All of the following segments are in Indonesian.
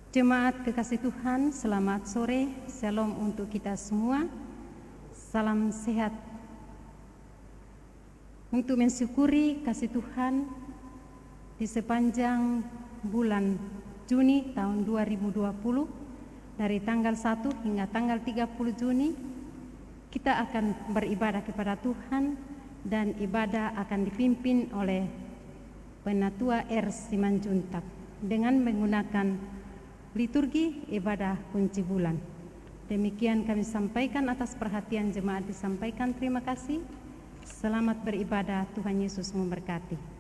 Jemaat kekasih Tuhan, selamat sore, shalom untuk kita semua, salam sehat. Untuk mensyukuri kasih Tuhan di sepanjang bulan Juni tahun 2020, dari tanggal 1 hingga tanggal 30 Juni, kita akan beribadah kepada Tuhan dan ibadah akan dipimpin oleh Penatua R. Simanjuntak dengan menggunakan liturgi ibadah kunci bulan. Demikian kami sampaikan atas perhatian jemaat disampaikan. Terima kasih. Selamat beribadah. Tuhan Yesus memberkati.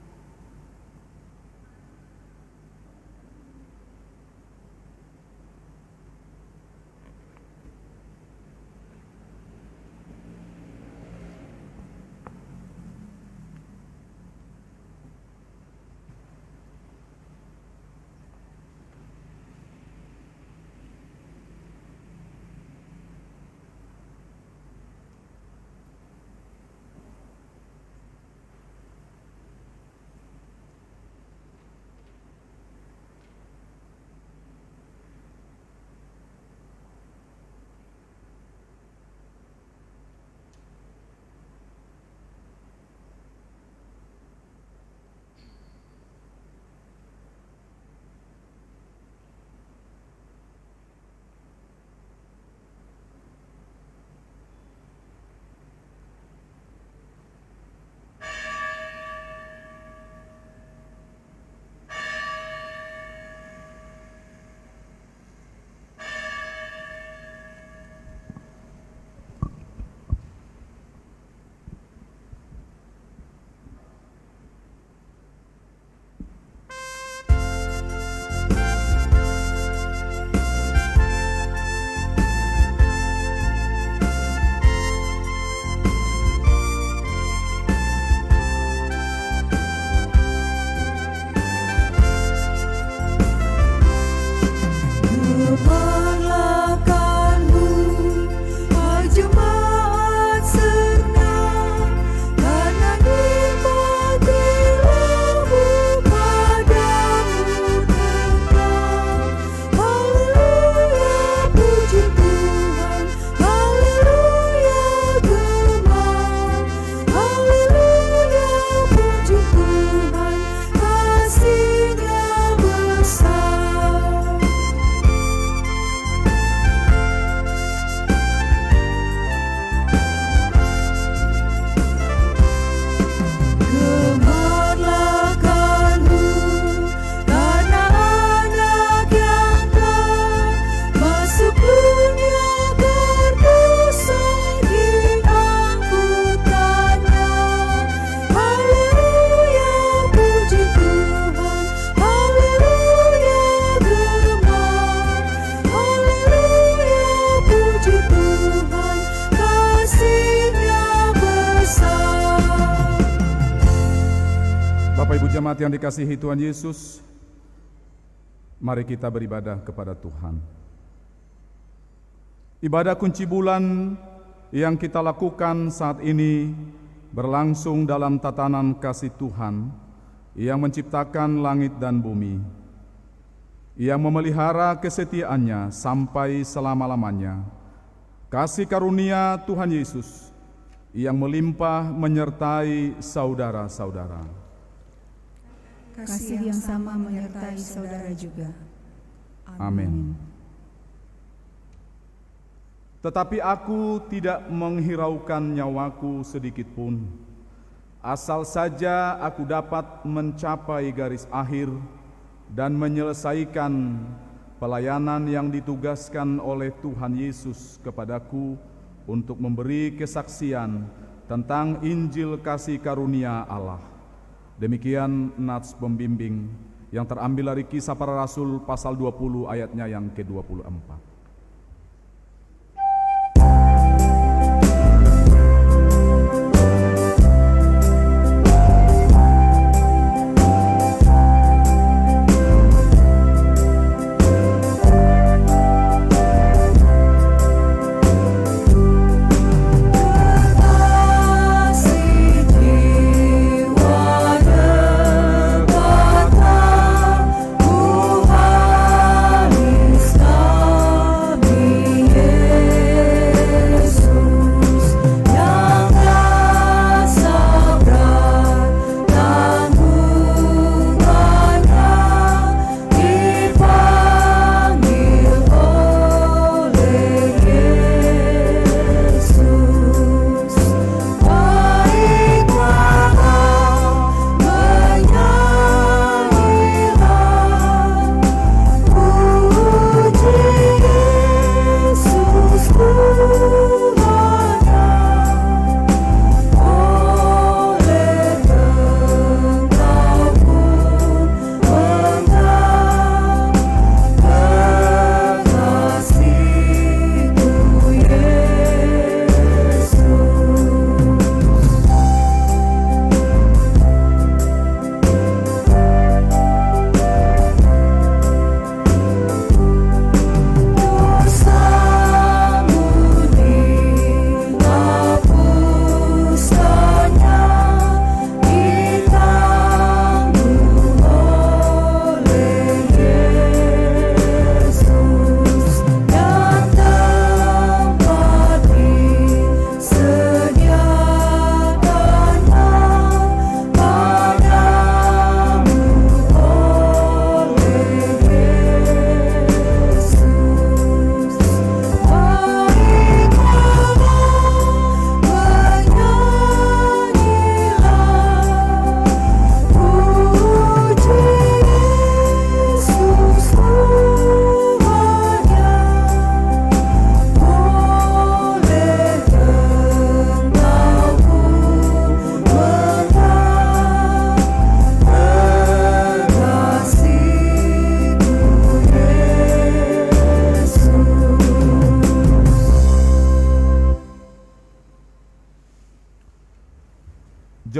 Jemaat yang dikasihi Tuhan Yesus, mari kita beribadah kepada Tuhan. Ibadah kunci bulan yang kita lakukan saat ini berlangsung dalam tatanan kasih Tuhan yang menciptakan langit dan bumi, yang memelihara kesetiaannya sampai selama-lamanya. Kasih karunia Tuhan Yesus yang melimpah menyertai saudara-saudara. Kasih yang sama menyertai saudara juga. Amin. Tetapi aku tidak menghiraukan nyawaku sedikit pun, asal saja aku dapat mencapai garis akhir dan menyelesaikan pelayanan yang ditugaskan oleh Tuhan Yesus kepadaku untuk memberi kesaksian tentang Injil kasih karunia Allah. Demikian nats pembimbing yang terambil dari Kisah Para Rasul pasal 20 ayatnya yang ke-24. Tuhan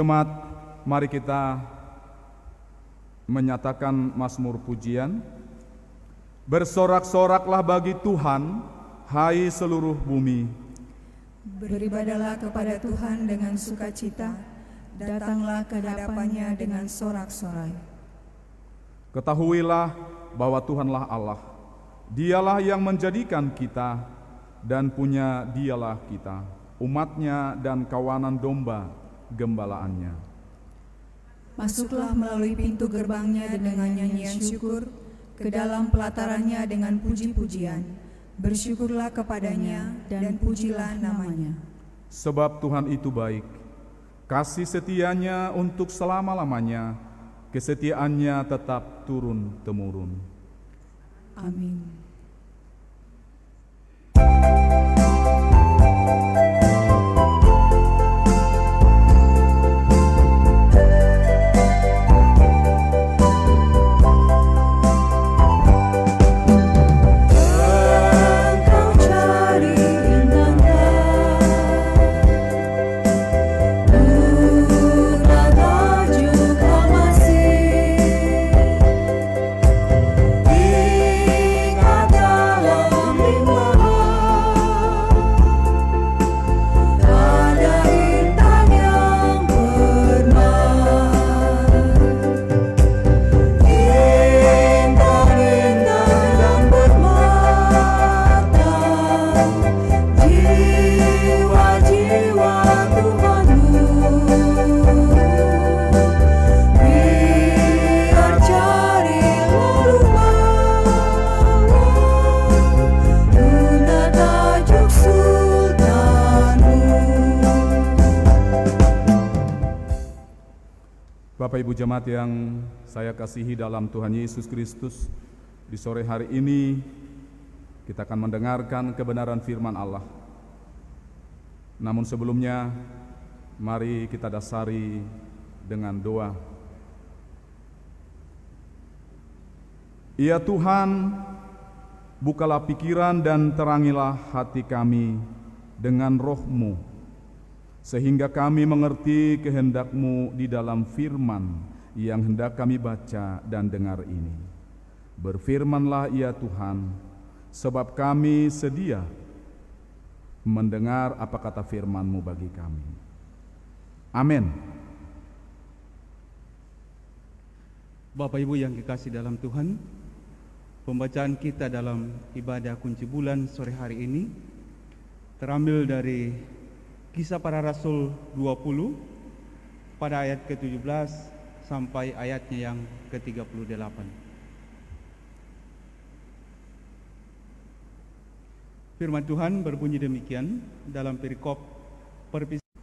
jemaat, mari kita menyatakan mazmur pujian. Bersorak-soraklah bagi Tuhan, hai seluruh bumi. Beribadahlah kepada Tuhan dengan sukacita, datanglah ke hadapannya dengan sorak-sorai. Ketahuilah bahwa Tuhanlah Allah. Dialah yang menjadikan kita, dan punya dialah kita, umatnya dan kawanan domba gembalaannya. Masuklah melalui pintu gerbangnya dengan nyanyian syukur, ke dalam pelatarannya dengan puji-pujian. Bersyukurlah kepadanya dan pujilah namanya. Sebab Tuhan itu baik, kasih setianya untuk selama-lamanya, kesetiaannya tetap turun-temurun. Amin. Bapak Ibu jemaat yang saya kasihi dalam Tuhan Yesus Kristus, di sore hari ini kita akan mendengarkan kebenaran firman Allah. Namun sebelumnya, mari kita dasari dengan doa. Ya Tuhan, bukalah pikiran dan terangilah hati kami dengan roh-Mu, sehingga kami mengerti kehendak-Mu di dalam firman yang hendak kami baca dan dengar ini. Berfirmanlah ya Tuhan, sebab kami sedia mendengar apa kata firman-Mu bagi kami. Amin. Bapak Ibu yang dikasih dalam Tuhan, pembacaan kita dalam ibadah kunci bulan sore hari ini terambil dari Kisah Para Rasul 20 pada ayat ke-17 sampai ayatnya yang ke-38. Firman Tuhan berbunyi demikian dalam perikop perpisahan.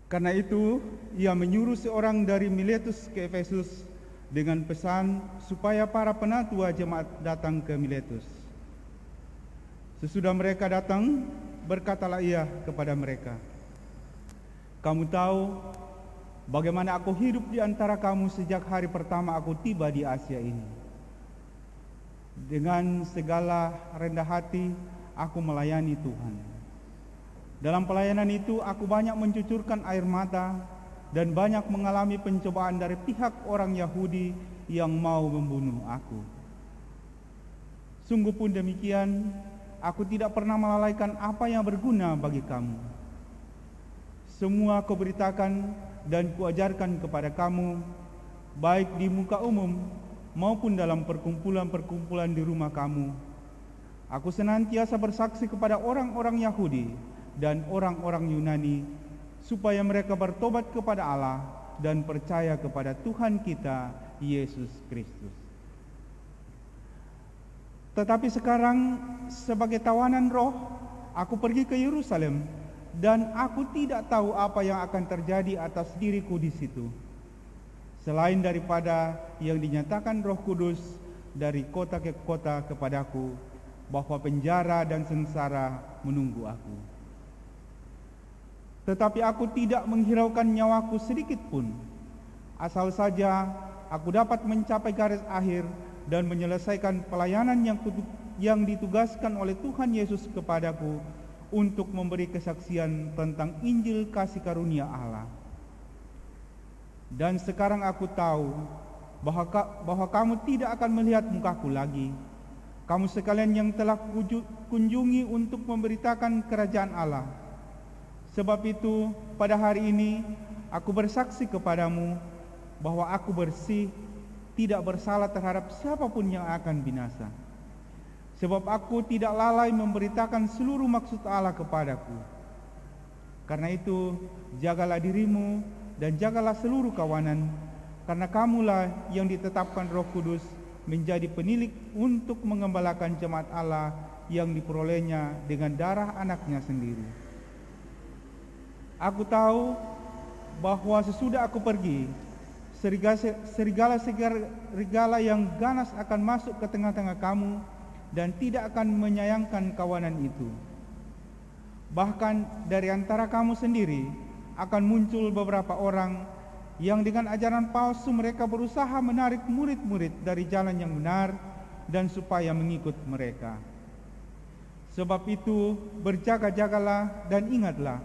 Karena itu, ia menyuruh seorang dari Miletus ke Efesus dengan pesan supaya para penatua jemaat datang ke Miletus. Sesudah mereka datang, berkatalah ia kepada mereka, "Kamu tahu bagaimana aku hidup di antara kamu sejak hari pertama aku tiba di Asia ini. Dengan segala rendah hati aku melayani Tuhan. Dalam pelayanan itu aku banyak mencucurkan air mata dan banyak mengalami pencobaan dari pihak orang Yahudi yang mau membunuh aku. Sungguh pun demikian, aku tidak pernah melalaikan apa yang berguna bagi kamu. Semua kuberitakan dan kuajarkan kepada kamu, baik di muka umum maupun dalam perkumpulan-perkumpulan di rumah kamu. Aku senantiasa bersaksi kepada orang-orang Yahudi dan orang-orang Yunani, supaya mereka bertobat kepada Allah dan percaya kepada Tuhan kita, Yesus Kristus. Tetapi sekarang sebagai tawanan roh, aku pergi ke Yerusalem dan aku tidak tahu apa yang akan terjadi atas diriku di situ, selain daripada yang dinyatakan Roh Kudus dari kota ke kota kepadaku, bahwa penjara dan sengsara menunggu aku. Tetapi aku tidak menghiraukan nyawaku sedikit pun, asal saja aku dapat mencapai garis akhir dan menyelesaikan pelayanan yang ditugaskan oleh Tuhan Yesus kepadaku untuk memberi kesaksian tentang Injil kasih karunia Allah. Dan sekarang aku tahu bahwa kamu tidak akan melihat mukaku lagi. Kamu sekalian yang telah kunjungi untuk memberitakan kerajaan Allah. Sebab itu, pada hari ini aku bersaksi kepadamu bahwa aku bersih, tidak bersalah terhadap siapapun yang akan binasa. Sebab aku tidak lalai memberitakan seluruh maksud Allah kepadaku. Karena itu, jagalah dirimu dan jagalah seluruh kawanan, karena kamulah yang ditetapkan Roh Kudus menjadi penilik untuk mengembalakan jemaat Allah yang diperolehnya dengan darah anaknya sendiri. Aku tahu bahwa sesudah aku pergi, serigala yang ganas akan masuk ke tengah-tengah kamu dan tidak akan menyayangkan kawanan itu. Bahkan dari antara kamu sendiri akan muncul beberapa orang yang dengan ajaran palsu mereka berusaha menarik murid-murid dari jalan yang benar dan supaya mengikut mereka. Sebab itu berjaga-jagalah dan ingatlah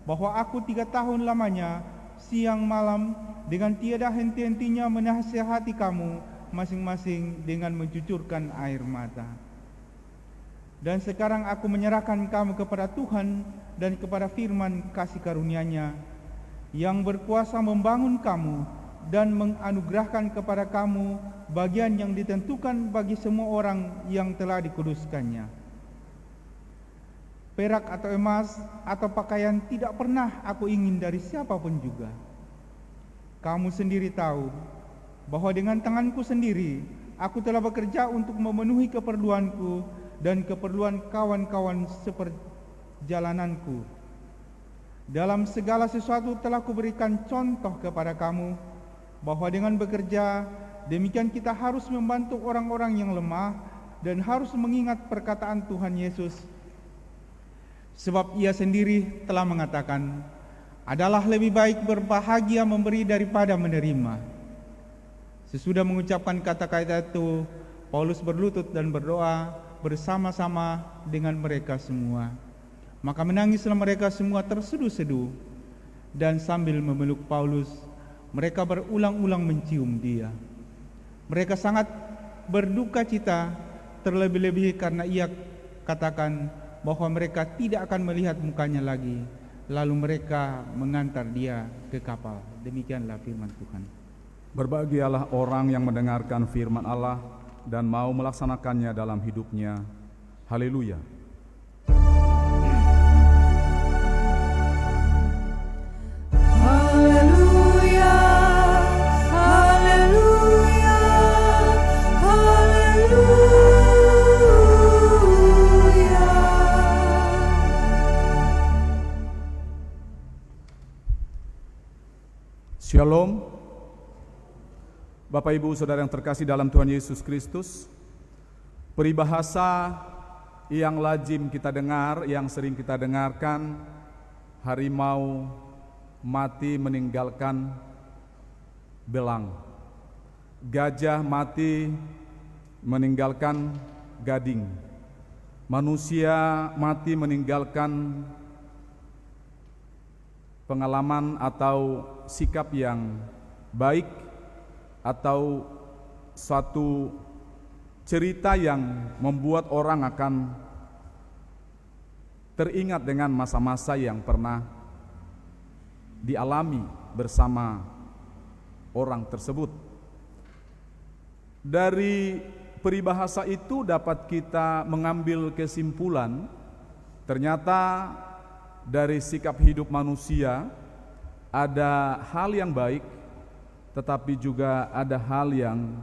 bahwa aku 3 tahun lamanya siang malam dengan tiada henti-hentinya menasihati kamu masing-masing dengan mencucurkan air mata. Dan sekarang aku menyerahkan kamu kepada Tuhan dan kepada firman kasih karunia-Nya yang berkuasa membangun kamu dan menganugerahkan kepada kamu bagian yang ditentukan bagi semua orang yang telah dikuduskannya. Perak atau emas atau pakaian tidak pernah aku ingin dari siapapun juga. Kamu sendiri tahu bahwa dengan tanganku sendiri aku telah bekerja untuk memenuhi keperluanku dan keperluan kawan-kawan seperjalananku. Dalam segala sesuatu telah kuberikan contoh kepada kamu bahwa dengan bekerja demikian kita harus membantu orang-orang yang lemah dan harus mengingat perkataan Tuhan Yesus. Sebab Ia sendiri telah mengatakan, adalah lebih baik berbahagia memberi daripada menerima. Sesudah mengucapkan kata-kata itu, Paulus berlutut dan berdoa bersama-sama dengan mereka semua. Maka menangislah mereka semua terseduh-seduh, dan sambil memeluk Paulus, mereka berulang-ulang mencium dia. Mereka sangat berduka cita, terlebih-lebih karena ia katakan bahwa mereka tidak akan melihat mukanya lagi. Lalu mereka mengantar dia ke kapal. Demikianlah firman Tuhan. Berbahagialah orang yang mendengarkan firman Allah dan mau melaksanakannya dalam hidupnya. Haleluya. Haleluya, haleluya, haleluya. Shalom. Bapak Ibu Saudara yang terkasih dalam Tuhan Yesus Kristus, peribahasa yang lazim kita dengar, yang sering kita dengarkan, harimau mati meninggalkan belang, gajah mati meninggalkan gading, manusia mati meninggalkan pengalaman atau sikap yang baik, atau suatu cerita yang membuat orang akan teringat dengan masa-masa yang pernah dialami bersama orang tersebut. Dari peribahasa itu dapat kita mengambil kesimpulan, ternyata dari sikap hidup manusia ada hal yang baik, tetapi juga ada hal yang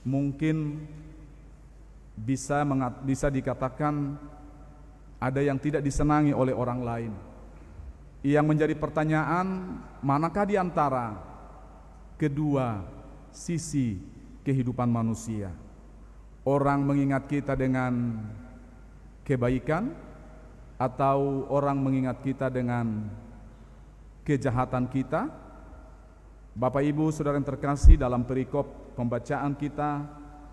mungkin bisa dikatakan ada yang tidak disenangi oleh orang lain. Yang menjadi pertanyaan, manakah di antara kedua sisi kehidupan manusia? Orang mengingat kita dengan kebaikan, atau orang mengingat kita dengan kejahatan kita? Bapak Ibu Saudara yang terkasih, dalam perikop pembacaan kita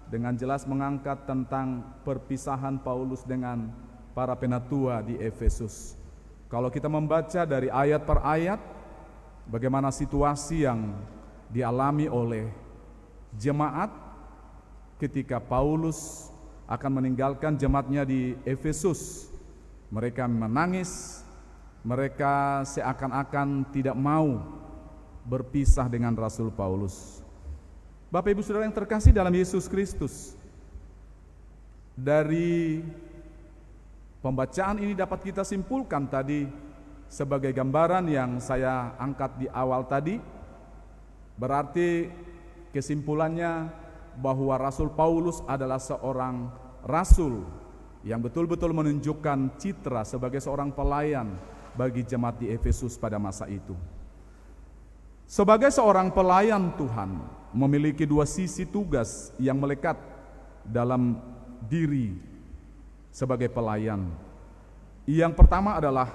dengan jelas mengangkat tentang perpisahan Paulus dengan para penatua di Efesus. Kalau kita membaca dari ayat per ayat, bagaimana situasi yang dialami oleh jemaat ketika Paulus akan meninggalkan jemaatnya di Efesus. Mereka menangis, mereka seakan-akan tidak mau berpisah dengan Rasul Paulus. Bapak Ibu Saudara yang terkasih dalam Yesus Kristus, dari pembacaan ini dapat kita simpulkan tadi sebagai gambaran yang saya angkat di awal tadi, berarti kesimpulannya bahwa Rasul Paulus adalah seorang rasul yang betul-betul menunjukkan citra sebagai seorang pelayan bagi jemaat di Efesus pada masa itu. Sebagai seorang pelayan Tuhan memiliki dua sisi tugas yang melekat dalam diri sebagai pelayan. Yang pertama adalah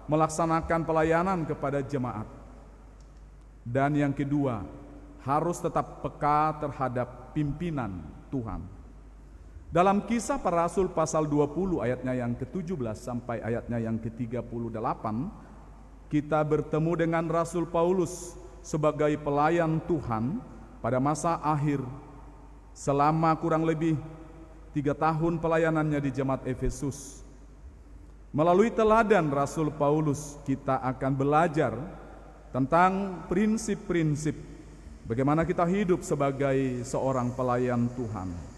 melaksanakan pelayanan kepada jemaat. Dan yang kedua, harus tetap peka terhadap pimpinan Tuhan. Dalam Kisah Para Rasul pasal 20 ayatnya yang ke-17 sampai ayatnya yang ke-38, kita bertemu dengan Rasul Paulus sebagai pelayan Tuhan pada masa akhir selama kurang lebih 3 tahun pelayanannya di jemaat Efesus. Melalui teladan Rasul Paulus, kita akan belajar tentang prinsip-prinsip bagaimana kita hidup sebagai seorang pelayan Tuhan.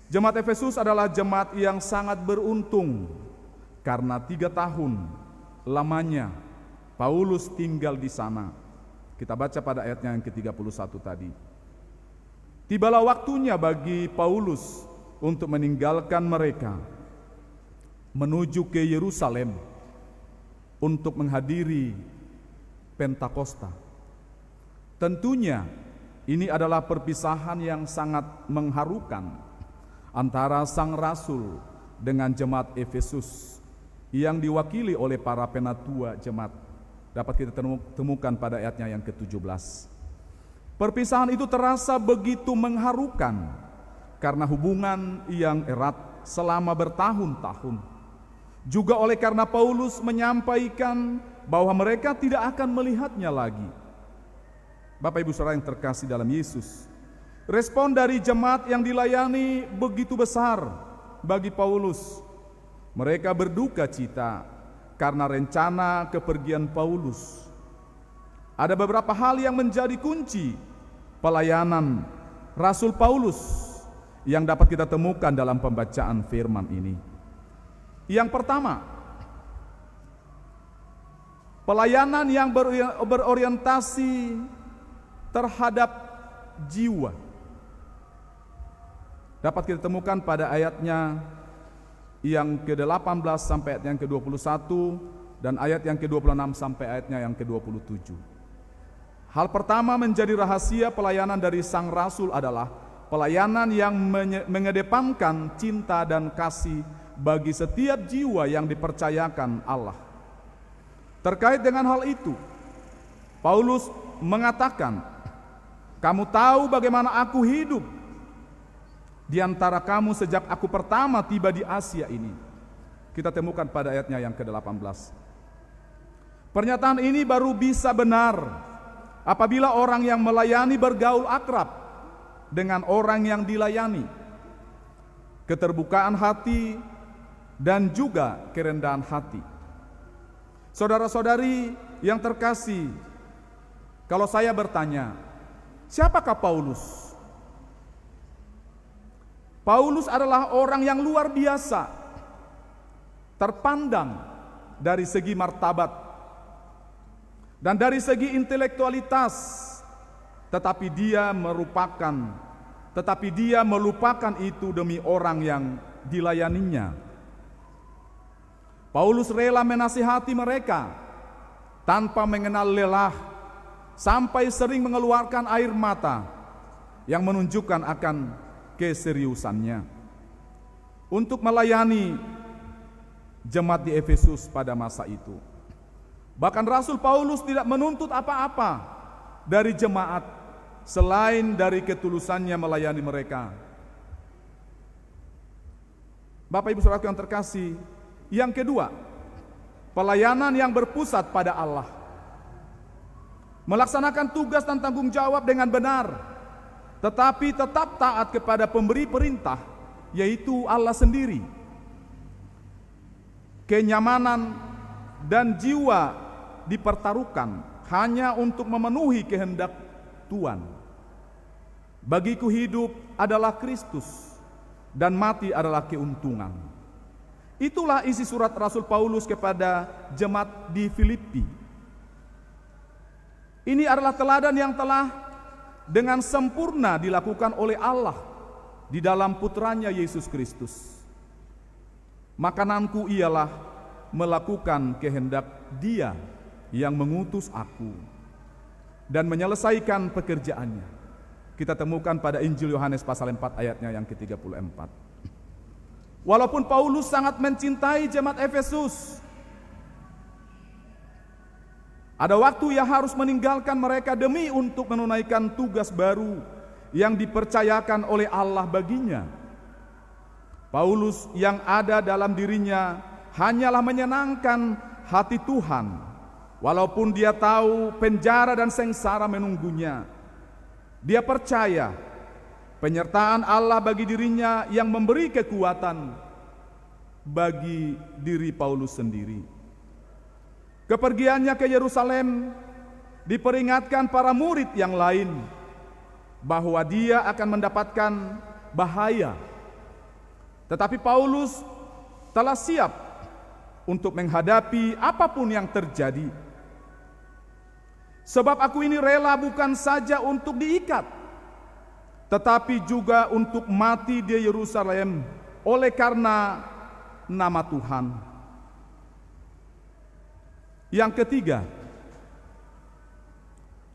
Jemaat Efesus adalah jemaat yang sangat beruntung karena 3 tahun lamanya Paulus tinggal di sana. Kita baca pada ayatnya yang ke-31 tadi. Tibalah waktunya bagi Paulus untuk meninggalkan mereka, menuju ke Yerusalem untuk menghadiri Pentakosta. Tentunya ini adalah perpisahan yang sangat mengharukan antara sang rasul dengan jemaat Efesus yang diwakili oleh para penatua jemaat. Dapat kita temukan pada ayatnya yang ke-17. Perpisahan itu terasa begitu mengharukan karena hubungan yang erat selama bertahun-tahun. Juga oleh karena Paulus menyampaikan bahwa mereka tidak akan melihatnya lagi. Bapak Ibu Saudara yang terkasih dalam Yesus, respon dari jemaat yang dilayani begitu besar bagi Paulus. Mereka berduka cita karena rencana kepergian Paulus. Ada beberapa hal yang menjadi kunci pelayanan Rasul Paulus yang dapat kita temukan dalam pembacaan firman ini. Yang pertama, pelayanan yang berorientasi terhadap jiwa. Dapat kita temukan pada ayatnya yang ke-18 sampai ayat yang ke-21 dan ayat yang ke-26 sampai ayatnya yang ke-27. Hal pertama menjadi rahasia pelayanan dari sang rasul adalah pelayanan yang mengedepankan cinta dan kasih bagi setiap jiwa yang dipercayakan Allah. Terkait dengan hal itu, Paulus mengatakan, "Kamu tahu bagaimana aku hidup di antara kamu sejak aku pertama tiba di Asia ini." Kita temukan pada ayatnya yang ke-18. Pernyataan ini baru bisa benar apabila orang yang melayani bergaul akrab dengan orang yang dilayani. Keterbukaan hati dan juga kerendahan hati. Saudara-saudari yang terkasih, kalau saya bertanya, siapakah Paulus? Paulus adalah orang yang luar biasa, terpandang dari segi martabat dan dari segi intelektualitas, tetapi dia melupakan itu demi orang yang dilayaninya. Paulus rela menasihati mereka tanpa mengenal lelah, sampai sering mengeluarkan air mata yang menunjukkan akan keseriusannya untuk melayani jemaat di Efesus pada masa itu. Bahkan Rasul Paulus tidak menuntut apa-apa dari jemaat selain dari ketulusannya melayani mereka. Bapak Ibu Saudara yang terkasih, yang kedua, pelayanan yang berpusat pada Allah. melaksanakan tugas dan tanggung jawab dengan benar, tetapi tetap taat kepada pemberi perintah, yaitu Allah sendiri. Kenyamanan dan jiwa dipertaruhkan hanya untuk memenuhi kehendak Tuhan. Bagiku hidup adalah Kristus dan mati adalah keuntungan. Itulah isi surat Rasul Paulus kepada jemaat di Filipi. Ini adalah teladan yang telah dengan sempurna dilakukan oleh Allah di dalam putranya Yesus Kristus. Makananku ialah melakukan kehendak Dia yang mengutus aku dan menyelesaikan pekerjaannya. Kita temukan pada Injil Yohanes pasal 4 ayatnya yang ke-34. Walaupun Paulus sangat mencintai jemaat Efesus, ada waktu yang harus meninggalkan mereka demi untuk menunaikan tugas baru yang dipercayakan oleh Allah baginya. Paulus yang ada dalam dirinya hanyalah menyenangkan hati Tuhan, walaupun dia tahu penjara dan sengsara menunggunya. Dia percaya penyertaan Allah bagi dirinya yang memberi kekuatan bagi diri Paulus sendiri. Kepergiannya ke Yerusalem diperingatkan para murid yang lain bahwa dia akan mendapatkan bahaya. Tetapi Paulus telah siap untuk menghadapi apapun yang terjadi. Sebab aku ini rela bukan saja untuk diikat, tetapi juga untuk mati di Yerusalem oleh karena nama Tuhan. Yang ketiga,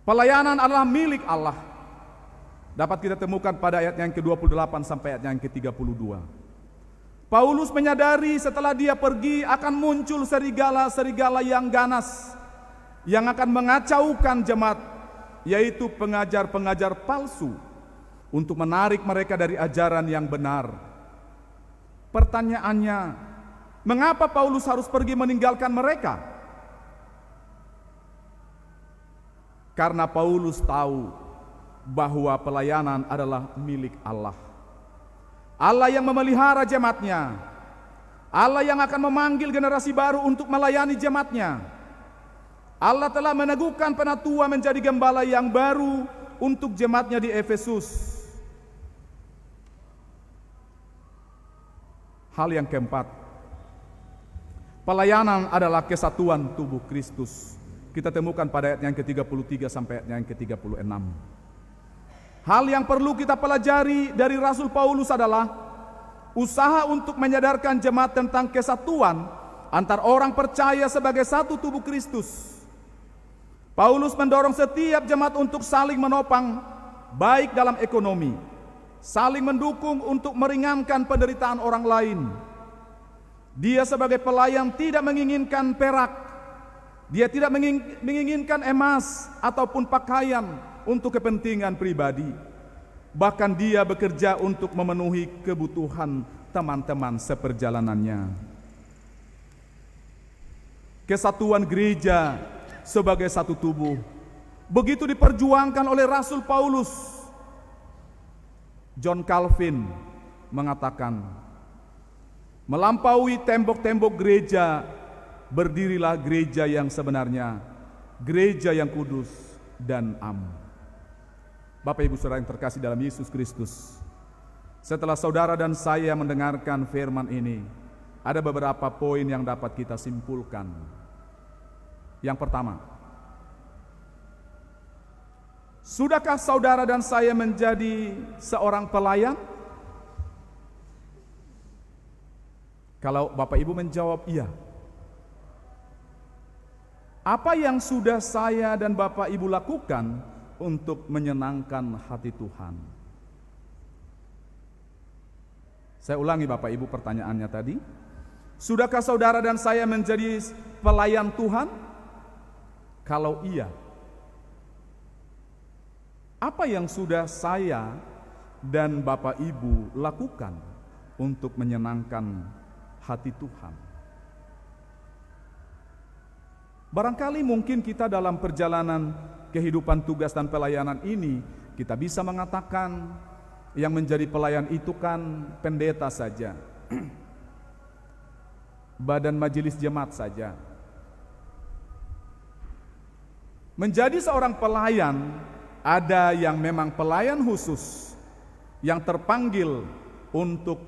pelayanan adalah milik Allah. Dapat kita temukan pada ayat yang ke-28 sampai ayat yang ke-32. Paulus menyadari setelah dia pergi akan muncul serigala-serigala yang ganas yang akan mengacaukan jemaat, yaitu pengajar-pengajar palsu, untuk menarik mereka dari ajaran yang benar. Pertanyaannya, mengapa Paulus harus pergi meninggalkan mereka? Karena Paulus tahu bahwa pelayanan adalah milik Allah. Allah yang memelihara jemaatnya, Allah yang akan memanggil generasi baru untuk melayani jemaatnya. Allah telah meneguhkan penatua menjadi gembala yang baru untuk jemaatnya di Efesus. Hal yang keempat, pelayanan adalah kesatuan tubuh Kristus. Kita temukan pada ayat yang ke-33 sampai ayat yang ke-36. Hal yang perlu kita pelajari dari Rasul Paulus adalah usaha untuk menyadarkan jemaat tentang kesatuan antar orang percaya sebagai satu tubuh Kristus. Paulus mendorong setiap jemaat untuk saling menopang, baik dalam ekonomi, saling mendukung untuk meringankan penderitaan orang lain. Dia sebagai pelayan tidak menginginkan perak, dia tidak menginginkan emas ataupun pakaian untuk kepentingan pribadi. Bahkan dia bekerja untuk memenuhi kebutuhan teman-teman seperjalanannya. Kesatuan gereja sebagai satu tubuh begitu diperjuangkan oleh Rasul Paulus. John Calvin mengatakan, melampaui tembok-tembok gereja, berdirilah gereja yang sebenarnya, gereja yang kudus dan am. Bapak Ibu Saudara yang terkasih dalam Yesus Kristus, setelah saudara dan saya mendengarkan firman ini, ada beberapa poin yang dapat kita simpulkan. Yang pertama, sudahkah saudara dan saya menjadi seorang pelayan? Kalau Bapak Ibu menjawab iya, apa yang sudah saya dan Bapak Ibu lakukan untuk menyenangkan hati Tuhan? Saya ulangi Bapak Ibu pertanyaannya tadi. Sudahkah saudara dan saya menjadi pelayan Tuhan? Kalau iya, apa yang sudah saya dan Bapak Ibu lakukan untuk menyenangkan hati Tuhan? Barangkali mungkin kita dalam perjalanan kehidupan tugas dan pelayanan ini, kita bisa mengatakan yang menjadi pelayan itu kan pendeta saja, badan majelis jemaat saja. Menjadi seorang pelayan, ada yang memang pelayan khusus yang terpanggil untuk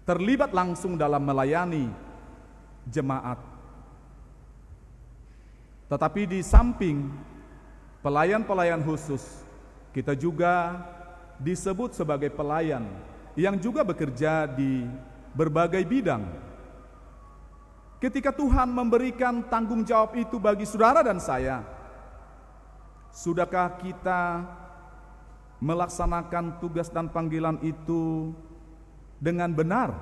terlibat langsung dalam melayani jemaat. Tetapi di samping pelayan-pelayan khusus, kita juga disebut sebagai pelayan yang juga bekerja di berbagai bidang. Ketika Tuhan memberikan tanggung jawab itu bagi saudara dan saya, sudahkah kita melaksanakan tugas dan panggilan itu dengan benar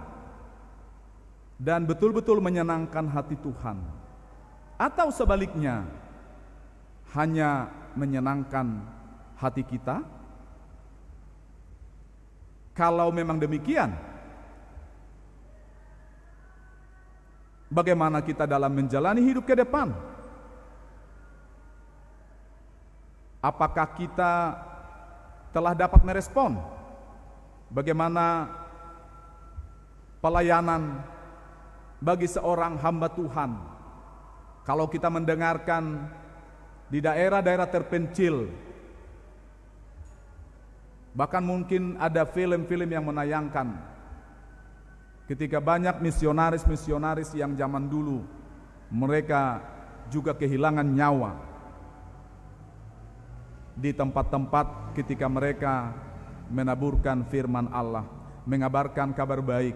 dan betul-betul menyenangkan hati Tuhan? Atau sebaliknya, hanya menyenangkan hati kita? Kalau memang demikian, bagaimana kita dalam menjalani hidup ke depan? Apakah kita telah dapat merespon bagaimana pelayanan bagi seorang hamba Tuhan? Kalau kita mendengarkan di daerah-daerah terpencil, bahkan mungkin ada film-film yang menayangkan ketika banyak misionaris-misionaris yang zaman dulu mereka juga kehilangan nyawa di tempat-tempat ketika mereka menaburkan firman Allah, mengabarkan kabar baik.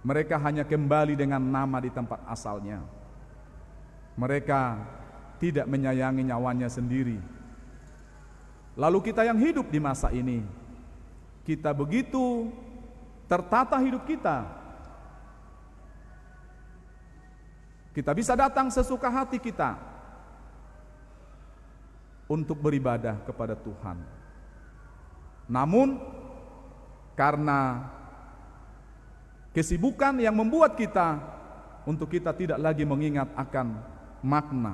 Mereka hanya kembali dengan nama di tempat asalnya. Mereka tidak menyayangi nyawanya sendiri. Lalu kita yang hidup di masa ini, kita begitu tertata hidup kita. Kita bisa datang sesuka hati kita untuk beribadah kepada Tuhan. Namun karena kesibukan yang membuat kita untuk kita tidak lagi mengingat akan makna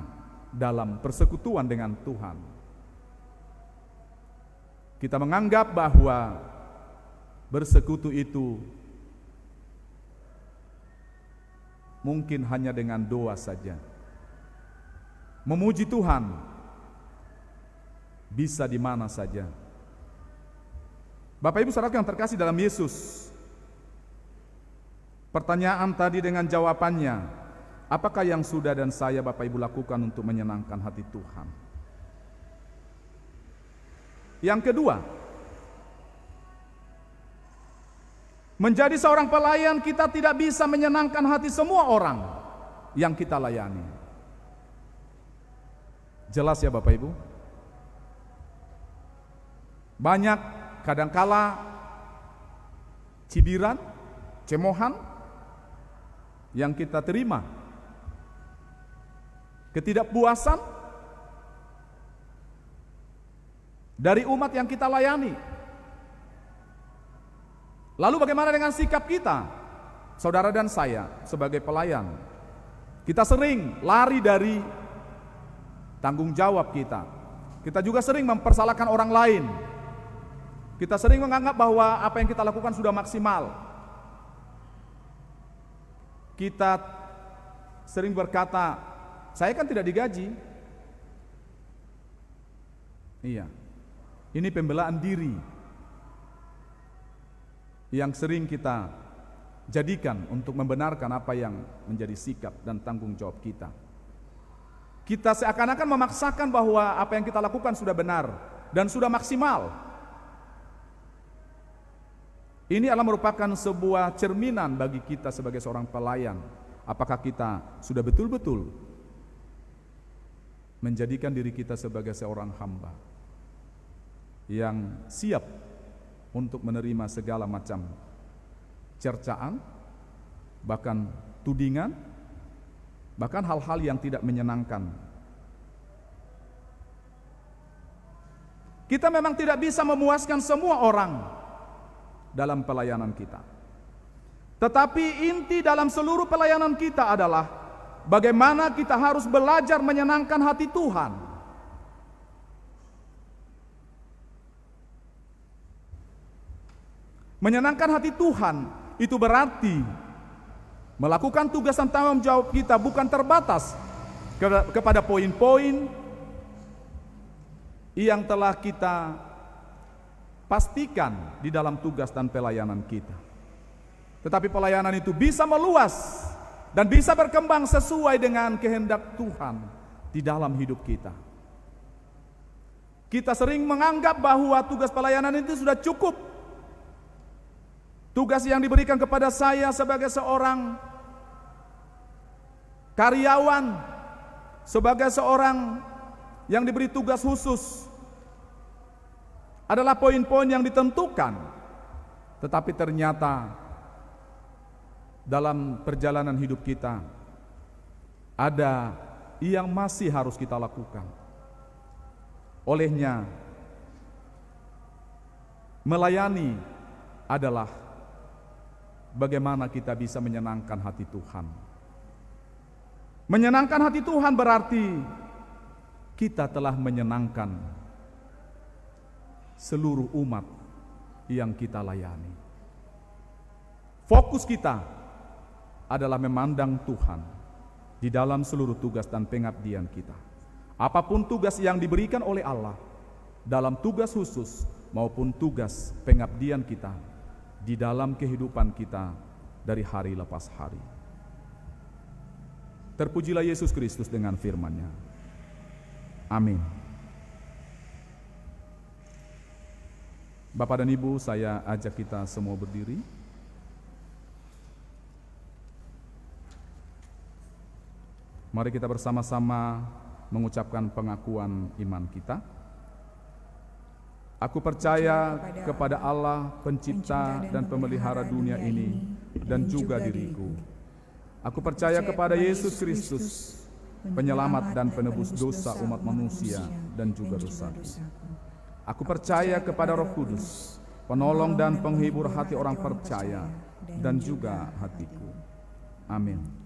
dalam persekutuan dengan Tuhan. Kita menganggap bahwa bersekutu itu mungkin hanya dengan doa saja. Memuji Tuhan bisa di mana saja. Bapak Ibu saudara yang terkasih dalam Yesus, pertanyaan tadi dengan jawabannya, apakah yang sudah dan saya Bapak Ibu lakukan untuk menyenangkan hati Tuhan? Yang kedua, menjadi seorang pelayan kita tidak bisa menyenangkan hati semua orang yang kita layani. Jelas ya Bapak Ibu? Banyak kadangkala cibiran, cemohan yang kita terima, ketidakpuasan dari umat yang kita layani. Lalu bagaimana dengan sikap kita, saudara dan saya sebagai pelayan? Kita sering lari dari tanggung jawab kita. Kita juga sering mempersalahkan orang lain. Kita sering menganggap bahwa apa yang kita lakukan sudah maksimal. Kita sering berkata, saya kan tidak digaji. Iya, ini pembelaan diri yang sering kita jadikan untuk membenarkan apa yang menjadi sikap dan tanggung jawab kita. Kita seakan-akan memaksakan bahwa apa yang kita lakukan sudah benar dan sudah maksimal. Ini adalah merupakan sebuah cerminan bagi kita sebagai seorang pelayan. Apakah kita sudah betul-betul menjadikan diri kita sebagai seorang hamba yang siap untuk menerima segala macam cercaan, bahkan tudingan, bahkan hal-hal yang tidak menyenangkan. Kita memang tidak bisa memuaskan semua orang dalam pelayanan kita. Tetapi inti dalam seluruh pelayanan kita adalah bagaimana kita harus belajar menyenangkan hati Tuhan. Menyenangkan hati Tuhan itu berarti melakukan tugas dan tanggung jawab kita bukan terbatas kepada poin-poin yang telah kita pastikan di dalam tugas dan pelayanan kita. Tetapi pelayanan itu bisa meluas dan bisa berkembang sesuai dengan kehendak Tuhan di dalam hidup kita. Kita sering menganggap bahwa tugas pelayanan itu sudah cukup. Tugas yang diberikan kepada saya sebagai seorang karyawan, sebagai seorang yang diberi tugas khusus adalah poin-poin yang ditentukan. Tetapi ternyata dalam perjalanan hidup kita ada yang masih harus kita lakukan. Olehnya, melayani adalah bagaimana kita bisa menyenangkan hati Tuhan. Menyenangkan hati Tuhan berarti kita telah menyenangkan seluruh umat yang kita layani. Fokus kita adalah memandang Tuhan di dalam seluruh tugas dan pengabdian kita. Apapun tugas yang diberikan oleh Allah, dalam tugas khusus maupun tugas pengabdian kita di dalam kehidupan kita dari hari lepas hari. Terpujilah Yesus Kristus dengan firman-Nya. Amin. Bapak dan Ibu, saya ajak kita semua berdiri. Mari kita bersama-sama mengucapkan pengakuan iman kita. Aku percaya kepada Allah, pencipta dan pemelihara dunia ini dan juga diriku. Aku percaya kepada Yesus Kristus, penyelamat dan penebus dosa umat manusia dan juga dosaku. Aku percaya kepada Roh Kudus, penolong dan penghibur hati orang percaya dan juga hatiku. Amin.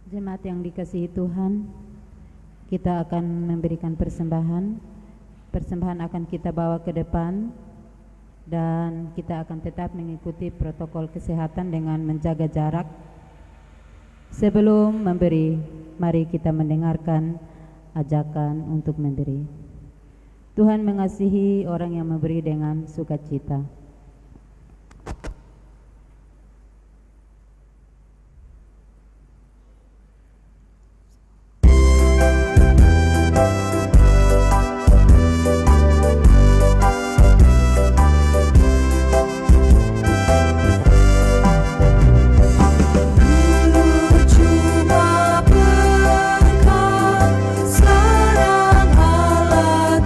Jemaat yang dikasihi Tuhan, kita akan memberikan persembahan. Persembahan akan kita bawa ke depan dan kita akan tetap mengikuti protokol kesehatan dengan menjaga jarak. Sebelum memberi, mari kita mendengarkan ajakan untuk memberi. Tuhan mengasihi orang yang memberi dengan sukacita. Sarang Allah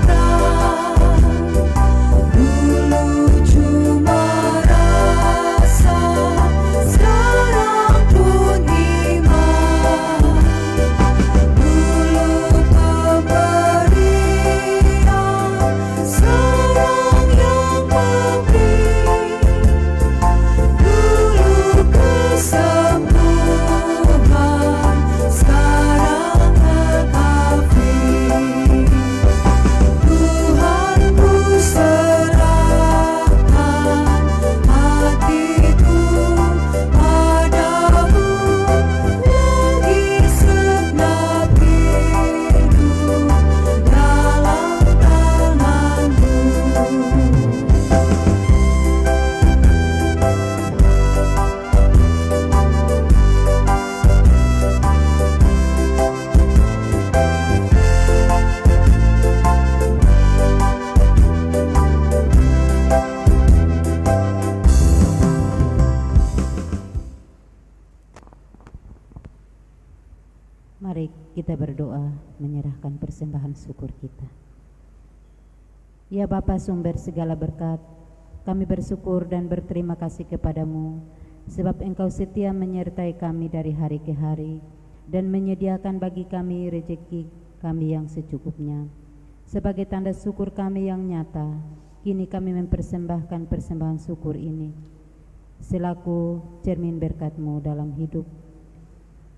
kita berdoa menyerahkan persembahan syukur kita. Ya Bapa sumber segala berkat, kami bersyukur dan berterima kasih kepadamu, sebab Engkau setia menyertai kami dari hari ke hari dan menyediakan bagi kami rezeki kami yang secukupnya. Sebagai tanda syukur kami yang nyata, kini kami mempersembahkan persembahan syukur ini selaku cermin berkat-Mu dalam hidup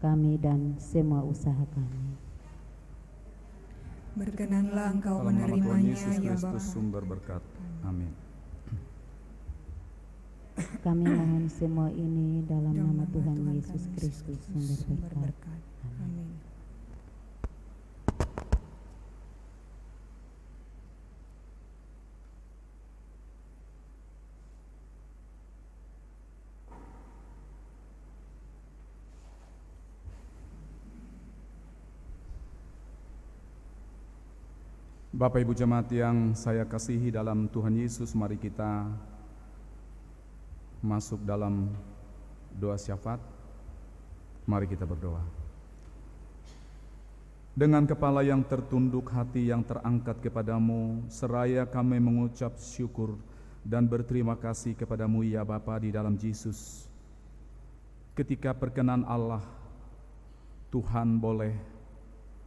kami dan semua usaha kami. Berkenanlah Engkau Dalam nama Tuhan menerimanya, Yesus ya Kristus Bapa. sumber berkat. Amin. Kami mohon semua ini dalam nama Tuhan Tuhan Yesus kami, Kristus Kristus, sumber berkat. Amin. Bapak Ibu jemaat yang saya kasihi dalam Tuhan Yesus, mari kita masuk dalam doa syafaat. Mari kita berdoa. Dengan kepala yang tertunduk, hati yang terangkat kepadamu, seraya kami mengucap syukur dan berterima kasih kepadamu ya Bapa di dalam Yesus. Ketika perkenan Allah, Tuhan boleh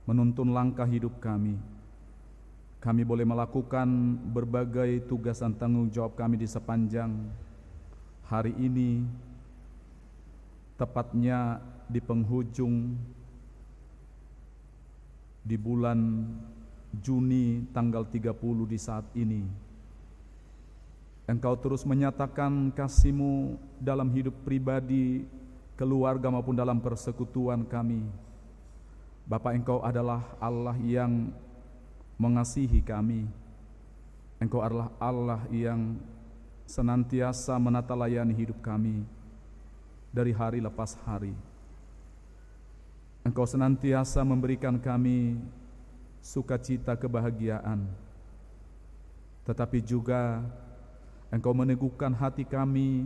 menuntun langkah hidup kami. Kami boleh melakukan berbagai tugas dan tanggung jawab kami di sepanjang hari ini, tepatnya di penghujung di bulan Juni tanggal 30 di saat ini. Engkau terus menyatakan kasih-Mu dalam hidup pribadi, keluarga maupun dalam persekutuan kami. Bapa, Engkau adalah Allah yang mengasihi kami. Engkau adalah Allah yang senantiasa menata layani hidup kami dari hari lepas hari. Engkau senantiasa memberikan kami sukacita, kebahagiaan, tetapi juga Engkau meneguhkan hati kami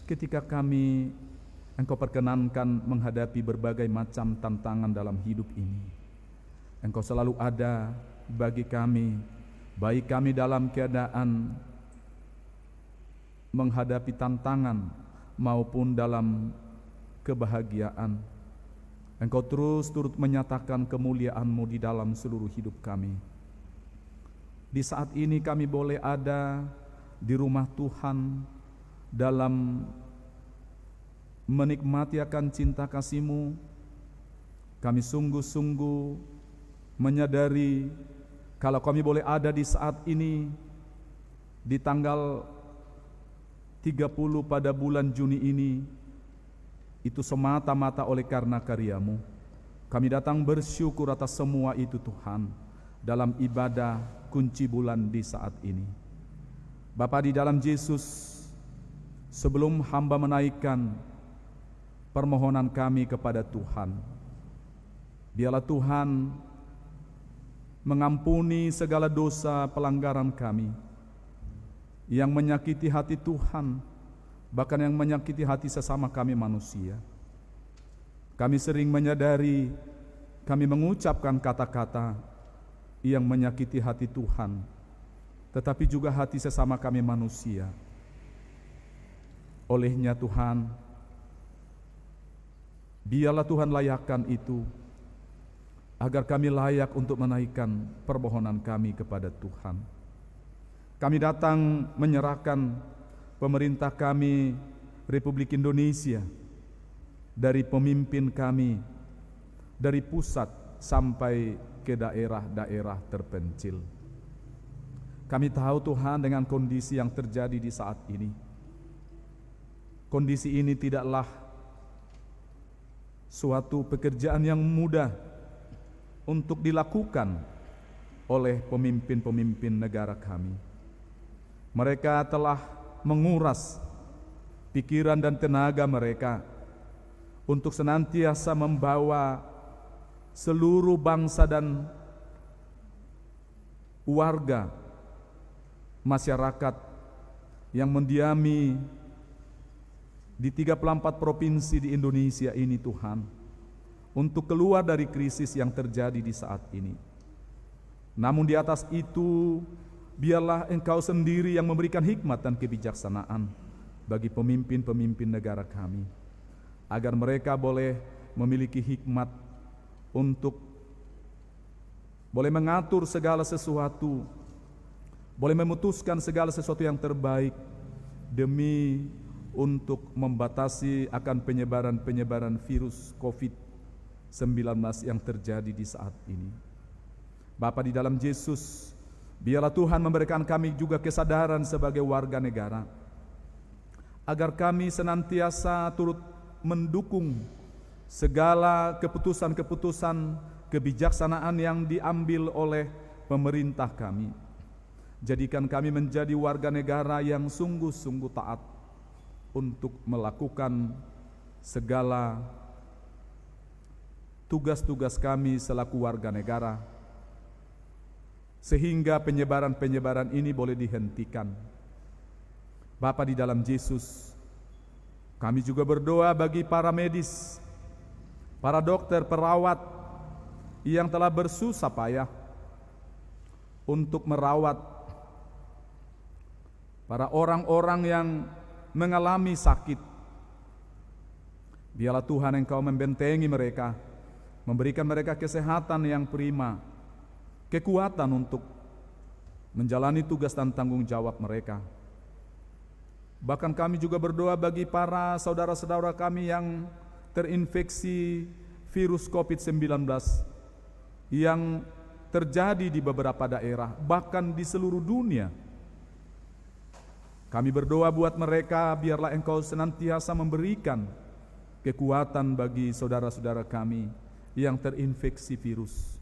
ketika kami Engkau perkenankan menghadapi berbagai macam tantangan dalam hidup ini. Engkau selalu ada bagi kami, baik kami dalam keadaan menghadapi tantangan maupun dalam kebahagiaan. Engkau terus turut menyatakan kemuliaan-Mu di dalam seluruh hidup kami. Di saat ini kami boleh ada di rumah Tuhan dalam menikmati akan cinta kasih-Mu. Kami sungguh-sungguh menyadari kalau kami boleh ada di saat ini di tanggal 30 pada bulan Juni ini, itu semata-mata oleh karena karya-Mu. Kami datang bersyukur atas semua itu Tuhan, dalam ibadah kunci bulan di saat ini. Bapa, di dalam Yesus, sebelum hamba menaikkan permohonan kami kepada Tuhan, biarlah Tuhan mengampuni segala dosa pelanggaran kami yang menyakiti hati Tuhan, bahkan yang menyakiti hati sesama kami manusia. Kami sering menyadari kami mengucapkan kata-kata yang menyakiti hati Tuhan, tetapi juga hati sesama kami manusia. Olehnya Tuhan, biarlah Tuhan layakkan itu, agar kami layak untuk menaikkan permohonan kami kepada Tuhan. Kami datang menyerahkan pemerintah kami, Republik Indonesia, dari pemimpin kami, dari pusat sampai ke daerah-daerah terpencil. Kami tahu Tuhan dengan kondisi yang terjadi di saat ini. Kondisi ini tidaklah suatu pekerjaan yang mudah untuk dilakukan oleh pemimpin-pemimpin negara kami. Mereka telah menguras pikiran dan tenaga mereka untuk senantiasa membawa seluruh bangsa dan warga masyarakat yang mendiami di 34 provinsi di Indonesia ini Tuhan, untuk keluar dari krisis yang terjadi di saat ini. Namun di atas itu, biarlah Engkau sendiri yang memberikan hikmat dan kebijaksanaan bagi pemimpin-pemimpin negara kami, agar mereka boleh memiliki hikmat untuk boleh mengatur segala sesuatu, boleh memutuskan segala sesuatu yang terbaik demi untuk membatasi akan penyebaran virus COVID-19 yang terjadi di saat ini. Bapa, di dalam Yesus, biarlah Tuhan memberikan kami juga kesadaran sebagai warga negara, agar kami senantiasa turut mendukung segala keputusan-keputusan kebijaksanaan yang diambil oleh pemerintah kami. Jadikan kami menjadi warga negara yang sungguh-sungguh taat untuk melakukan segala tugas-tugas kami selaku warga negara, sehingga penyebaran-penyebaran ini boleh dihentikan. Bapa, di dalam Yesus, kami juga berdoa bagi para medis, para dokter, perawat yang telah bersusah payah untuk merawat para orang-orang yang mengalami sakit. Biarlah Tuhan Engkau membentengi mereka, memberikan mereka kesehatan yang prima, kekuatan untuk menjalani tugas dan tanggung jawab mereka. Bahkan kami juga berdoa bagi para saudara-saudara kami yang terinfeksi virus COVID-19 yang terjadi di beberapa daerah, bahkan di seluruh dunia. Kami berdoa buat mereka, biarlah Engkau senantiasa memberikan kekuatan bagi saudara-saudara kami yang terinfeksi virus.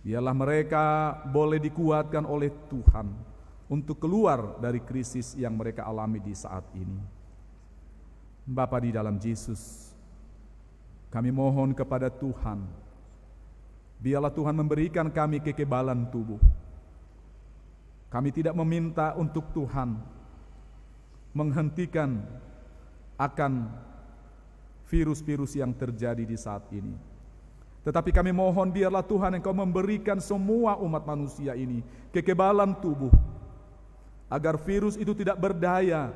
Biarlah mereka boleh dikuatkan oleh Tuhan untuk keluar dari krisis yang mereka alami di saat ini. Bapa, di dalam Yesus, kami mohon kepada Tuhan, biarlah Tuhan memberikan kami kekebalan tubuh. Kami tidak meminta untuk Tuhan menghentikan akan virus-virus yang terjadi di saat ini. Tetapi kami mohon biarlah Tuhan Engkau memberikan semua umat manusia ini kekebalan tubuh, agar virus itu tidak berdaya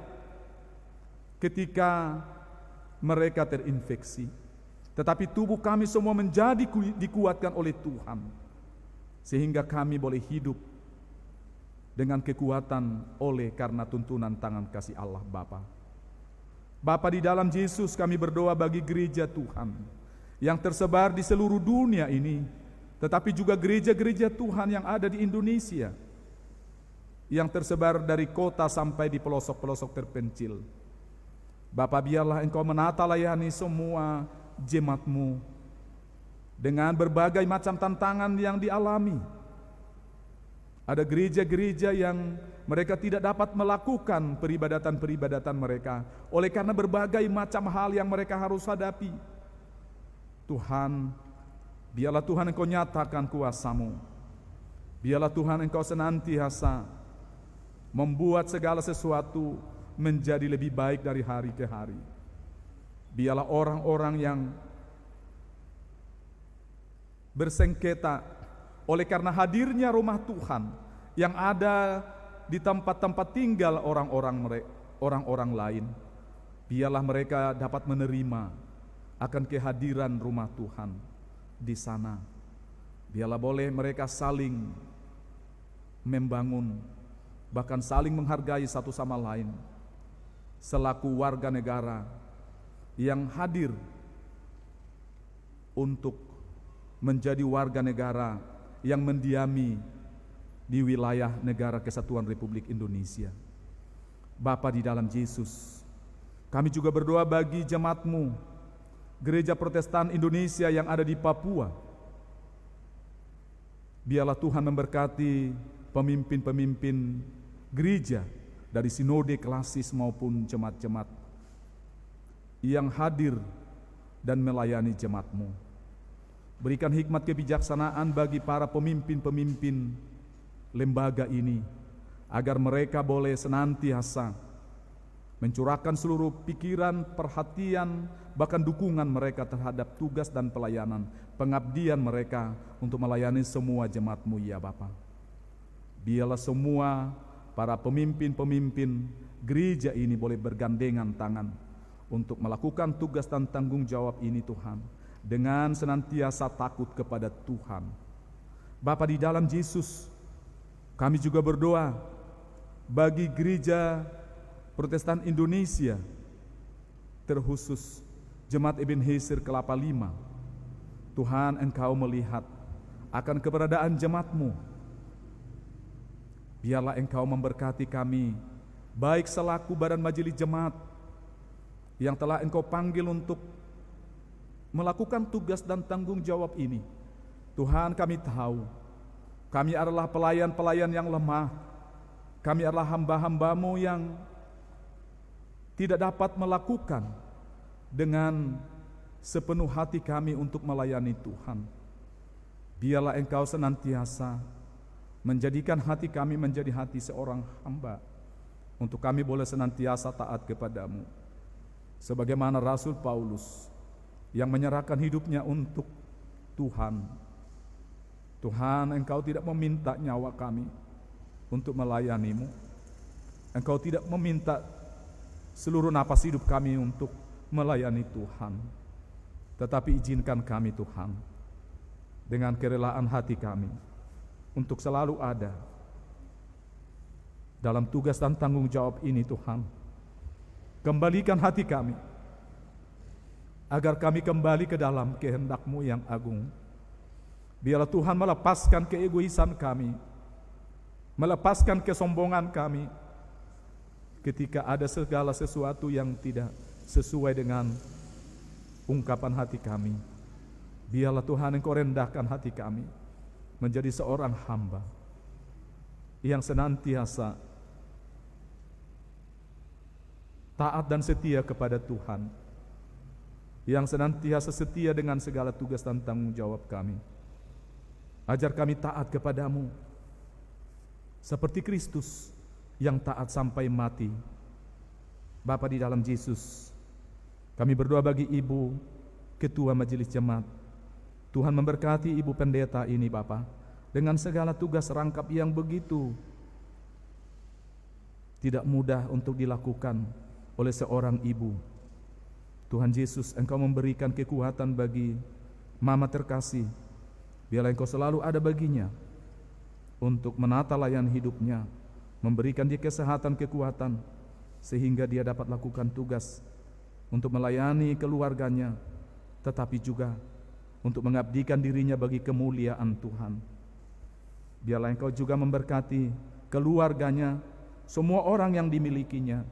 ketika mereka terinfeksi. Tetapi tubuh kami semua menjadi dikuatkan oleh Tuhan, sehingga kami boleh hidup dengan kekuatan oleh karena tuntunan tangan kasih Allah Bapa. Bapa, di dalam Yesus kami berdoa bagi gereja Tuhan yang tersebar di seluruh dunia ini, tetapi juga gereja-gereja Tuhan yang ada di Indonesia, yang tersebar dari kota sampai di pelosok-pelosok terpencil. Bapa, biarlah Engkau menata layani semua jemaat-Mu dengan berbagai macam tantangan yang dialami. Ada gereja-gereja yang mereka tidak dapat melakukan peribadatan-peribadatan mereka oleh karena berbagai macam hal yang mereka harus hadapi. Tuhan, biarlah Tuhan Engkau nyatakan kuasa-Mu. Biarlah Tuhan Engkau senantiasa membuat segala sesuatu menjadi lebih baik dari hari ke hari. Biarlah orang-orang yang bersengketa oleh karena hadirnya rumah Tuhan yang ada di tempat-tempat tinggal orang-orang lain, biarlah mereka dapat menerima akan kehadiran rumah Tuhan di sana. Biarlah boleh mereka saling membangun, bahkan saling menghargai satu sama lain selaku warga negara yang hadir untuk menjadi warga negara yang mendiami di wilayah negara Kesatuan Republik Indonesia. Bapa, di dalam Yesus, kami juga berdoa bagi jemaat-Mu, Gereja Protestan Indonesia yang ada di Papua. Biarlah Tuhan memberkati pemimpin-pemimpin gereja dari sinode klasis maupun jemaat-jemaat yang hadir dan melayani jemaat-Mu. Berikan hikmat kebijaksanaan bagi para pemimpin-pemimpin lembaga ini, agar mereka boleh senantiasa mencurahkan seluruh pikiran, perhatian, bahkan dukungan mereka terhadap tugas dan pelayanan, pengabdian mereka untuk melayani semua jemaat-Mu ya Bapa. Biarlah semua para pemimpin-pemimpin gereja ini boleh bergandengan tangan untuk melakukan tugas dan tanggung jawab ini Tuhan, dengan senantiasa takut kepada Tuhan. Bapa, di dalam Yesus kami juga berdoa bagi gereja Protestan Indonesia, terkhusus Jemaat Ebenezer Kelapa Lima. Tuhan, Engkau melihat akan keberadaan jemaat-Mu. Biarlah Engkau memberkati kami, baik selaku badan majelis jemaat yang telah Engkau panggil untuk melakukan tugas dan tanggung jawab ini. Tuhan, kami tahu kami adalah pelayan-pelayan yang lemah. Kami adalah hamba-hamba-Mu yang tidak dapat melakukan dengan sepenuh hati kami untuk melayani Tuhan. Biarlah Engkau senantiasa menjadikan hati kami menjadi hati seorang hamba, untuk kami boleh senantiasa taat kepadamu. Sebagaimana Rasul Paulus yang menyerahkan hidupnya untuk Tuhan. Tuhan, Engkau tidak meminta nyawa kami untuk melayani-Mu. Engkau tidak meminta seluruh napas hidup kami untuk melayani Tuhan. Tetapi izinkan kami Tuhan, dengan kerelaan hati kami, untuk selalu ada dalam tugas dan tanggung jawab ini Tuhan. Kembalikan hati kami, agar kami kembali ke dalam kehendak-Mu yang agung. Biarlah Tuhan melepaskan keegoisan kami, melepaskan kesombongan kami, ketika ada segala sesuatu yang tidak sesuai dengan ungkapan hati kami. Biarlah Tuhan Engkau rendahkan hati kami menjadi seorang hamba yang senantiasa taat dan setia kepada Tuhan, yang senantiasa setia dengan segala tugas dan tanggung jawab kami. Ajar kami taat kepadamu seperti Kristus yang taat sampai mati. Bapa, di dalam Yesus kami berdoa bagi Ibu Ketua Majelis Jemaat. Tuhan memberkati Ibu Pendeta ini Bapa, dengan segala tugas rangkap yang begitu tidak mudah untuk dilakukan oleh seorang ibu. Tuhan Yesus, Engkau memberikan kekuatan bagi Mama terkasih. Biarlah Engkau selalu ada baginya untuk menata layan hidupnya, memberikan dia kesehatan, kekuatan, sehingga dia dapat lakukan tugas untuk melayani keluarganya, tetapi juga untuk mengabdikan dirinya bagi kemuliaan Tuhan. Biarlah Engkau juga memberkati keluarganya, semua orang yang dimilikinya,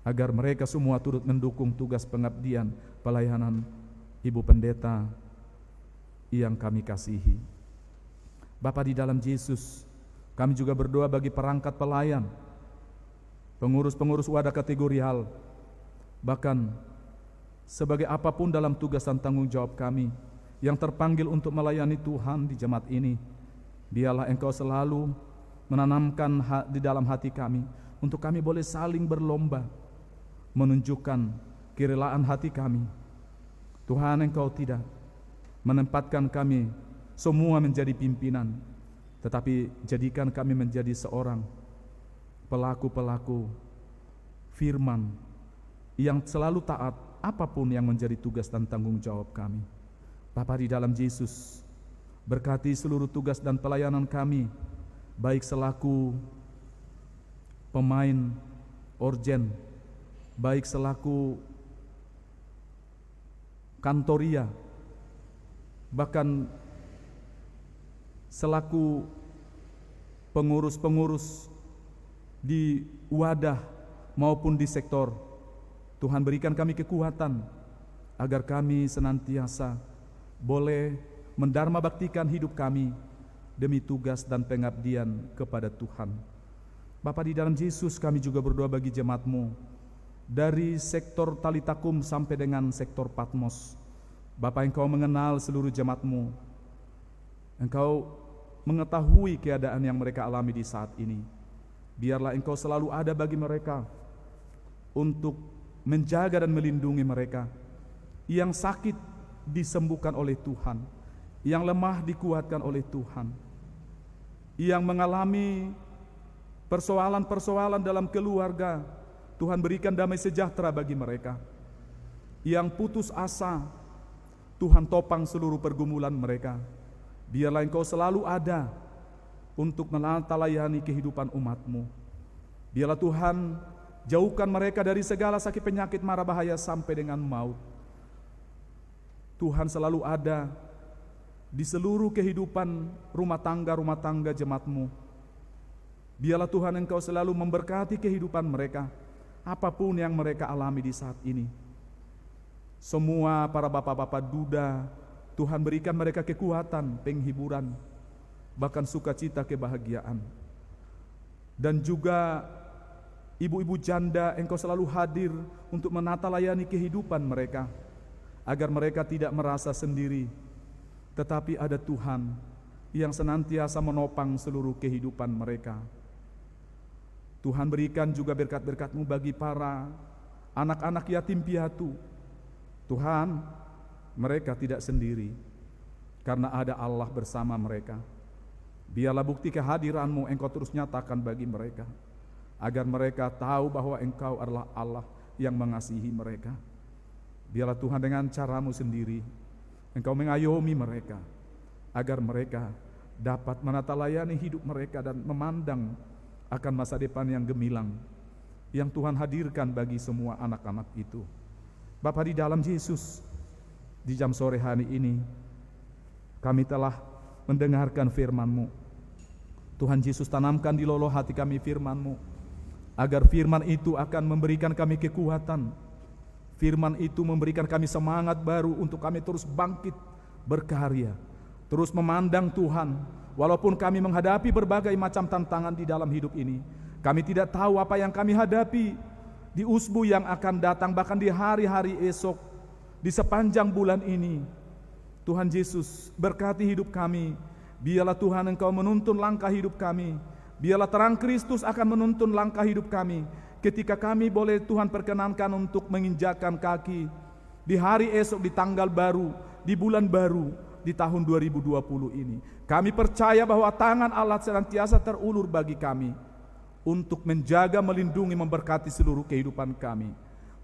agar mereka semua turut mendukung tugas pengabdian pelayanan Ibu Pendeta yang kami kasihi. Bapa, di dalam Yesus kami juga berdoa bagi perangkat pelayan, pengurus-pengurus wadah kategorial, bahkan sebagai apapun dalam tugas dan tanggung jawab kami yang terpanggil untuk melayani Tuhan di jemaat ini. Biarlah Engkau selalu menanamkan di dalam hati kami untuk kami boleh saling berlomba menunjukkan kerelaan hati kami. Tuhan, Engkau tidak menempatkan kami semua menjadi pimpinan, tetapi jadikan kami menjadi seorang pelaku-pelaku firman yang selalu taat apapun yang menjadi tugas dan tanggung jawab kami. Bapa, di dalam Yesus berkati seluruh tugas dan pelayanan kami, baik selaku pemain orgen, baik selaku kantoria, bahkan selaku pengurus-pengurus di wadah maupun di sektor. Tuhan, berikan kami kekuatan agar kami senantiasa boleh mendharma baktikan hidup kami demi tugas dan pengabdian kepada Tuhan. Bapa, di dalam Yesus kami juga berdoa bagi jemaat-Mu dari sektor Talitakum sampai dengan sektor Patmos. Bapa, Engkau mengenal seluruh jemaat-Mu. Engkau mengetahui keadaan yang mereka alami di saat ini. Biarlah Engkau selalu ada bagi mereka untuk menjaga dan melindungi mereka. Yang sakit disembuhkan oleh Tuhan, yang lemah dikuatkan oleh Tuhan, yang mengalami persoalan-persoalan dalam keluarga, Tuhan berikan damai sejahtera bagi mereka. Yang putus asa, Tuhan topang seluruh pergumulan mereka. Biarlah Engkau selalu ada untuk melayani kehidupan umat-Mu. Biarlah Tuhan jauhkan mereka dari segala sakit penyakit mara bahaya sampai dengan maut. Tuhan selalu ada di seluruh kehidupan rumah tangga jemaat-Mu. Biarlah Tuhan Engkau selalu memberkati kehidupan mereka, apapun yang mereka alami di saat ini. Semua para bapak-bapak duda, Tuhan berikan mereka kekuatan, penghiburan, bahkan sukacita, kebahagiaan. Dan juga ibu-ibu janda, Engkau selalu hadir untuk menata layani kehidupan mereka, agar mereka tidak merasa sendiri, tetapi ada Tuhan yang senantiasa menopang seluruh kehidupan mereka. Tuhan berikan juga berkat-berkat-Mu bagi para anak-anak yatim piatu. Tuhan, mereka tidak sendiri, karena ada Allah bersama mereka. Biarlah bukti kehadiran-Mu Engkau terus nyatakan bagi mereka, agar mereka tahu bahwa Engkau adalah Allah yang mengasihi mereka. Biarlah Tuhan dengan cara-Mu sendiri Engkau mengayomi mereka, agar mereka dapat menata layani hidup mereka dan memandang akan masa depan yang gemilang yang Tuhan hadirkan bagi semua anak-anak itu. Bapa, di dalam Yesus, di jam sore hari ini kami telah mendengarkan firman-Mu. Tuhan Yesus, tanamkan di lolo hati kami firman-Mu, agar firman itu akan memberikan kami kekuatan. Firman itu memberikan kami semangat baru untuk kami terus bangkit berkarya, terus memandang Tuhan. Walaupun kami menghadapi berbagai macam tantangan di dalam hidup ini, kami tidak tahu apa yang kami hadapi di usbu yang akan datang, bahkan di hari-hari esok, di sepanjang bulan ini. Tuhan Yesus, berkati hidup kami. Biarlah Tuhan Engkau menuntun langkah hidup kami. Biarlah terang Kristus akan menuntun langkah hidup kami, ketika kami boleh Tuhan perkenankan untuk menginjakkan kaki di hari esok, di tanggal baru, di bulan baru, di tahun 2020 ini. Kami percaya bahwa tangan Allah senantiasa terulur bagi kami untuk menjaga, melindungi, memberkati seluruh kehidupan kami.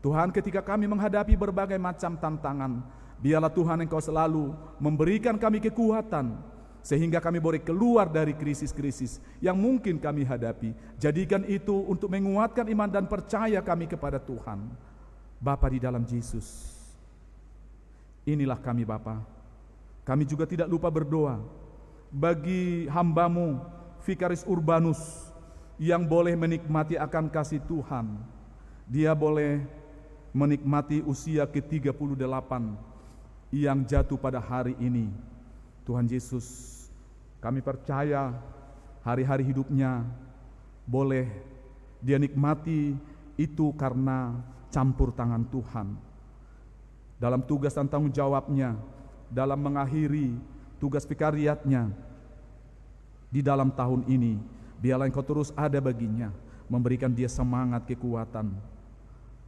Tuhan, ketika kami menghadapi berbagai macam tantangan, biarlah Tuhan Engkau selalu memberikan kami kekuatan, sehingga kami boleh keluar dari krisis-krisis yang mungkin kami hadapi. Jadikan itu untuk menguatkan iman dan percaya kami kepada Tuhan. Bapa, di dalam Yesus, inilah kami Bapa. Kami juga tidak lupa berdoa bagi hamba-Mu Vikaris Urbanus yang boleh menikmati akan kasih Tuhan. Dia boleh menikmati usia ke-38 yang jatuh pada hari ini. Tuhan Yesus, kami percaya hari-hari hidupnya boleh dia nikmati itu karena campur tangan Tuhan. Dalam tugas dan tanggung jawabnya, dalam mengakhiri tugas vikariatnya di dalam tahun ini, biarlah Engkau terus ada baginya, memberikan dia semangat, kekuatan,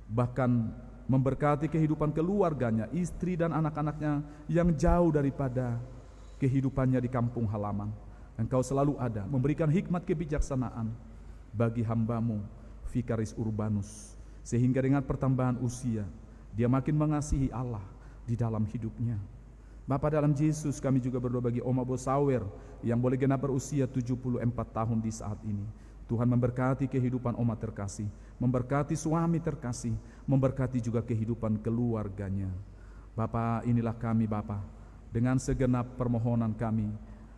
bahkan memberkati kehidupan keluarganya, istri dan anak-anaknya yang jauh daripada kehidupannya di kampung halaman. Engkau selalu ada, memberikan hikmat kebijaksanaan bagi hamba-Mu Vikaris Urbanus, sehingga dengan pertambahan usia dia makin mengasihi Allah di dalam hidupnya. Bapa, dalam Yesus kami juga berdoa bagi Oma Bosawer yang boleh genap berusia 74 tahun di saat ini. Tuhan memberkati kehidupan Oma terkasih, memberkati suami terkasih, memberkati juga kehidupan keluarganya. Bapa, inilah kami Bapa, dengan segenap permohonan kami,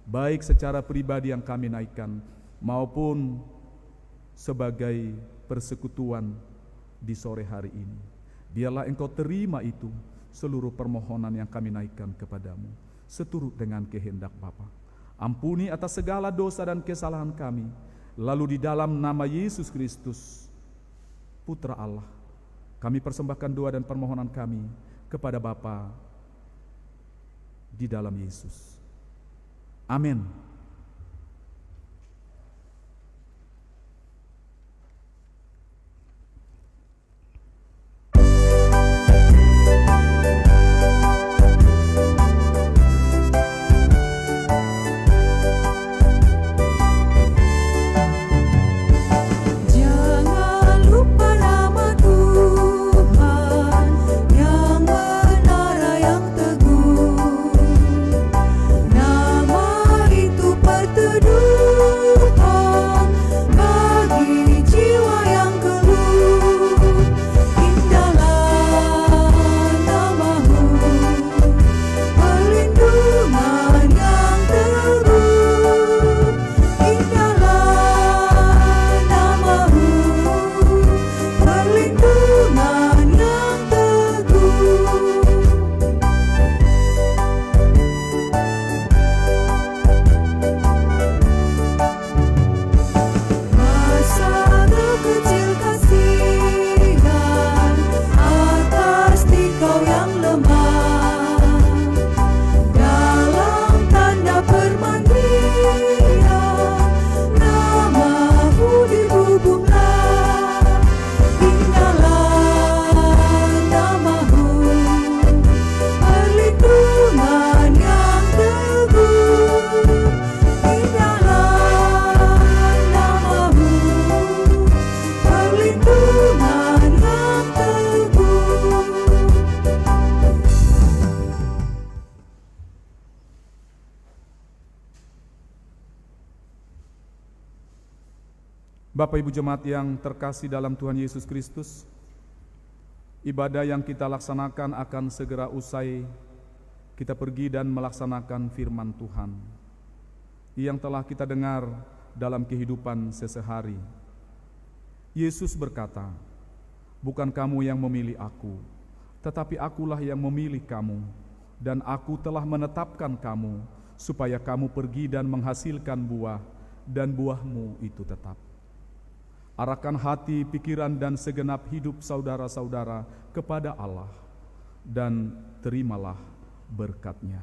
baik secara pribadi yang kami naikkan, maupun sebagai persekutuan di sore hari ini. Biarlah Engkau terima itu, seluruh permohonan yang kami naikkan kepadamu, seturut dengan kehendak Bapa. Ampuni atas segala dosa dan kesalahan kami, lalu di dalam nama Yesus Kristus, Putra Allah, kami persembahkan doa dan permohonan kami kepada Bapa di dalam Yesus. Amin. Bapak Ibu jemaat yang terkasih dalam Tuhan Yesus Kristus, ibadah yang kita laksanakan akan segera usai. Kita pergi dan melaksanakan firman Tuhan yang telah kita dengar dalam kehidupan sehari-hari. Yesus berkata, "Bukan kamu yang memilih aku, tetapi akulah yang memilih kamu, dan aku telah menetapkan kamu, supaya kamu pergi dan menghasilkan buah, dan buahmu itu tetap." Arahkan hati, pikiran, dan segenap hidup saudara-saudara kepada Allah, dan terimalah berkat-Nya.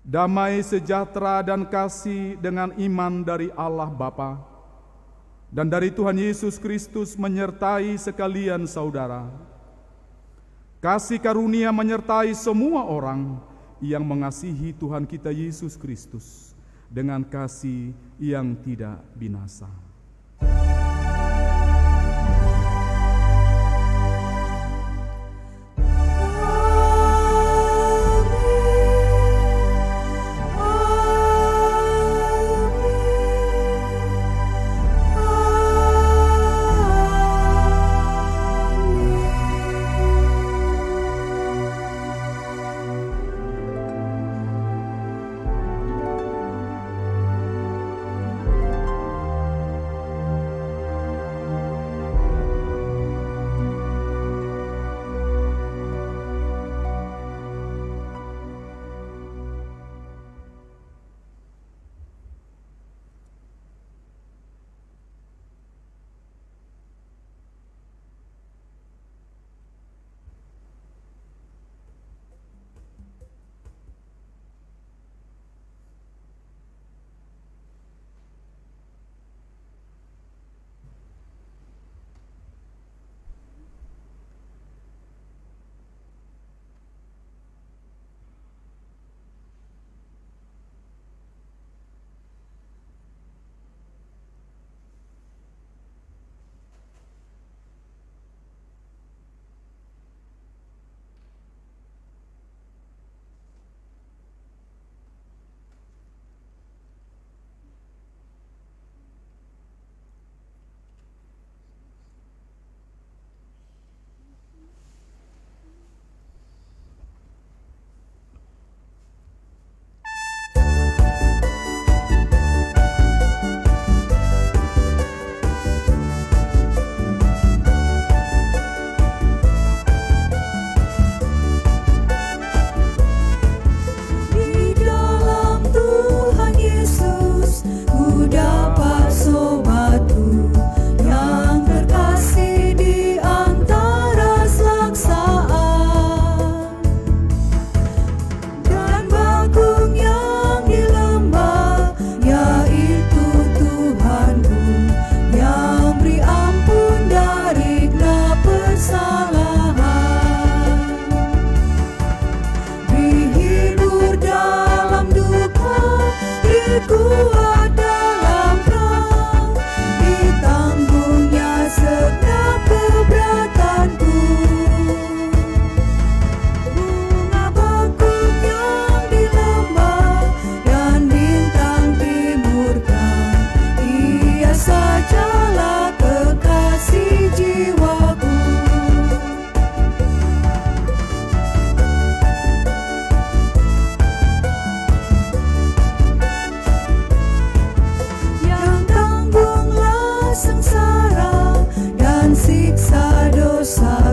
Damai, sejahtera, dan kasih dengan iman dari Allah Bapa dan dari Tuhan Yesus Kristus menyertai sekalian saudara. Kasih karunia menyertai semua orang yang mengasihi Tuhan kita Yesus Kristus dengan kasih yang tidak binasa. Sengsara dan siksa dosa.